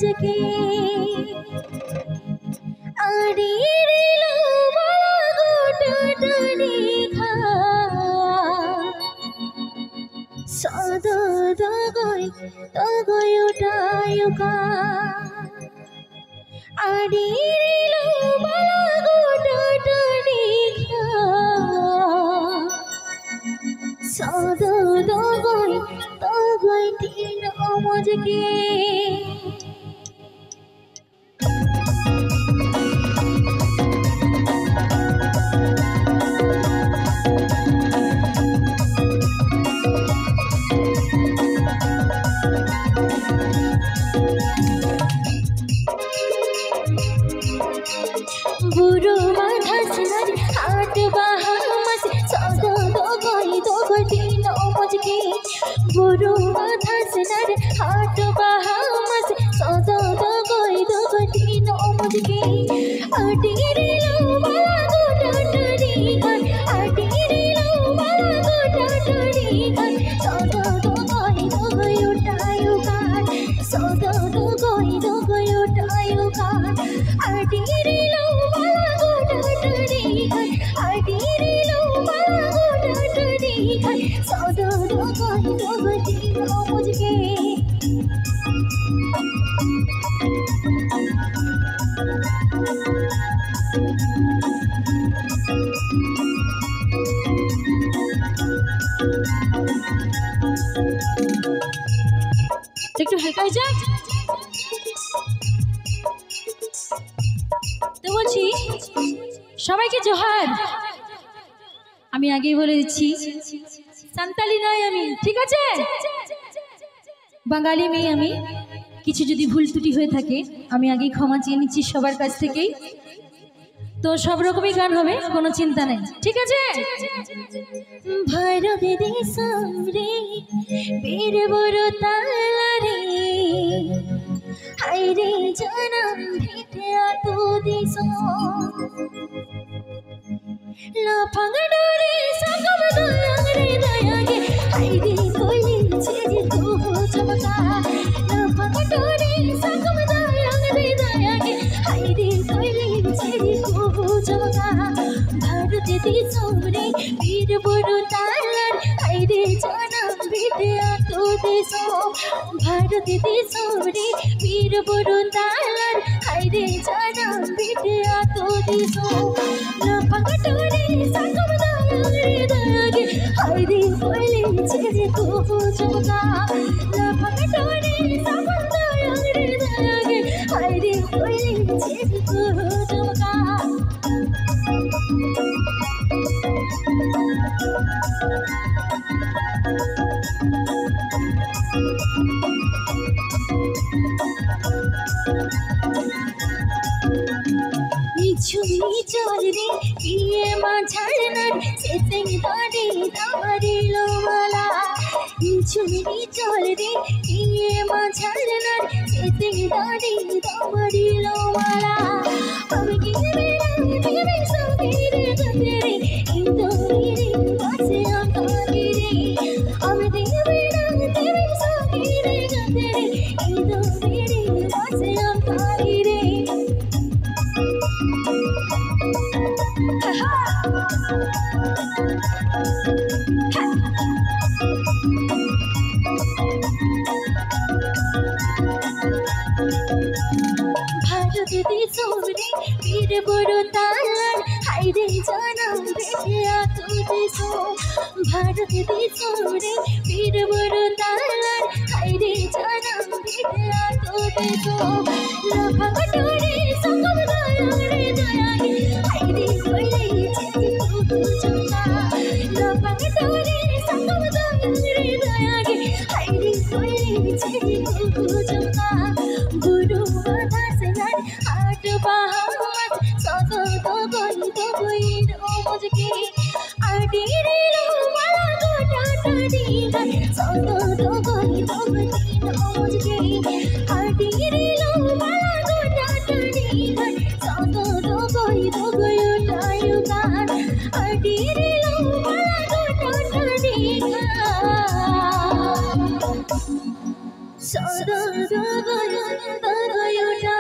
मुझके आड़ीरिलो बागोटटनी खा सदा दगय उठायुका आड़ीरिलो बागोटटनी खा सदा दगय तीन मुझके बुरो माथा सनर हाथ बाहमस सदा दगय तीन मुझके बुरो माथा सनर हाथ बाहमस सदा दगय तीन मुझके आड़ीरिलो बागोटटनी खा आड़ीरिलो बागोटटनी खा सदा दगय उठायुका सदा दगय उठायुका आड़ीरिलो बागोटटनी खा आड़ीरिलो बागोटटनी खा सदा दगय तीन मुझके একটু হালকা হয়ে যাক তো বলছি সবাইকে জোহার আমি আগেই বলে দিচ্ছি সান্তালি নয় আমি ঠিক আছে বাঙালি মেয়ে আমি কিছু যদি ভুল ত্রুটি হয়ে থাকে আমি আগেই ক্ষমা চেয়ে নিচ্ছি সবার কাছ থেকেই তো সব রকমই গান হবে কোনো চিন্তা নেই ঠিক আছে ভারত দেশম রে বীর বড় তালারে হায় রে জনম ভিটে তো দিস লাফাং ডোরে সকম দয়ারে দয়াগে হায় রে কইলি ছেড়ে তো চমকা লাফাং ডোরে সকম দয়ারে দয়াগে হায় রে কইলি ছেড়ে তো চমকা ভারত দেশম রে বীর বড় তালার হায় রে জনম ভিটে তো দিস ভারত দেশম রে বীর বড় তালার হায় রে জনম ভিটে তো দিস লাফাং ডোরে সকম দয়ারে দয়াগে হায় রে কইলি ছেড়ে তো চমকা লাফাং ডোরে সকম দয়ারে দয়াগে হায় রে কইলি ছেড়ে তো চমকা ছুরি চল রে কিয়ে মাঝারনার সেসেং দাড়ি দামারিলো মালা ছুরি চল রে কিয়ে মাঝারনার সেসেং দাড়ি দামারিলো মালা আমি কি মেরে সঙ্গীরে গদরে ইতো মেরে পাশে আকারে আমি দেবে সঙ্গীরে গদরে ইতো মেরে পাশে আকারে ভারত দেশম রে বীর বড় তালার হায় রে জনম ভিটে তো দিস ভারত দেশম রে বীর বড় তালার হায় রে জনম ভিটে তো দিস লাফাং ডোরে সকম দয়ারে দয়াগে হায় রে কইলি ছেড়ে তো চমকা লাফাং ডোরে সকম দয়ারে দয়াগে হায় রে কইলি ছেড়ে তো চমকা গুরু মাথা সনর হাট বাহামত সদা দগয় মুঝকে आड़ीरिलो बागोटटनी खा सदा दगय तीन मुझके आड़ीरिलो बागोटटनी खा सदा दगय उठायुका आड़ीरिलो बागोटटनी खा सदा दबायो दबायो